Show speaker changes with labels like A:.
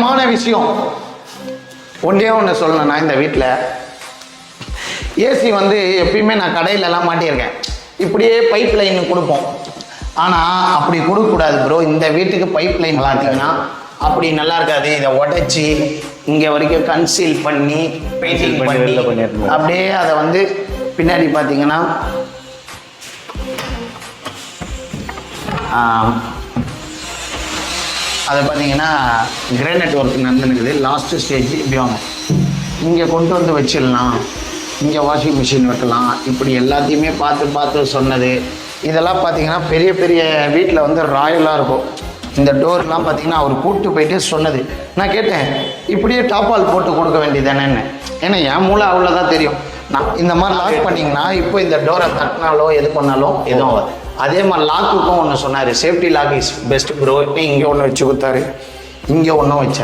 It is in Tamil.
A: முக்கியமான விஷயம் ஒன்றே ஒன்று சொல்லணும். நான் இந்த வீட்டில் ஏசி வந்து எப்பயுமே நான் கடையிலலாம் மாட்டியிருக்கேன். இப்படியே பைப் லைன் கொடுப்போம். ஆனால் அப்படி கொடுக்கக்கூடாது ப்ரோ. இந்த வீட்டுக்கு பைப் லைன் பார்த்தீங்கன்னா அப்படி நல்லா இருக்காது. இதை உடைச்சி இங்கே வரைக்கும் கன்சீல் பண்ணி பெயிண்டிங் பண்ணி அப்படியே அதை வந்து பின்னாடி பார்த்தீங்கன்னா அதை பார்த்தீங்கன்னா கிரானைட் ஒர்க் நடந்துருக்குது. லாஸ்ட்டு ஸ்டேஜ் இப்படி வாங்க, இங்கே கொண்டு வந்து வச்சிடலாம், இங்கே வாஷிங் மிஷின் வைக்கலாம். இப்படி எல்லாத்தையுமே பார்த்து சொன்னது. இதெல்லாம் பார்த்தீங்கன்னா பெரிய பெரிய வீட்டில் வந்து ராயலாக இருக்கும். இந்த டோர்லாம் பார்த்தீங்கன்னா அவர் கூப்பிட்டு போயிட்டு சொன்னது. நான் கேட்டேன், இப்படியே டாப்பால் போட்டு கொடுக்க வேண்டியதானேன்னு. ஏன்னா என் மூளை அவ்வளோதான் தெரியும். நான் இந்த மாதிரி லாக் பண்ணிங்கன்னா இப்போ இந்த டோரை தட்டினாலோ எது பண்ணாலும் எதுவும் அதே மாதிரி லாக்குக்கும் ஒன்று சொன்னார். Safety lock is best bro. இங்கே ஒன்று வச்சு கொடுத்தாரு, இங்கே ஒன்றும் வச்சார்.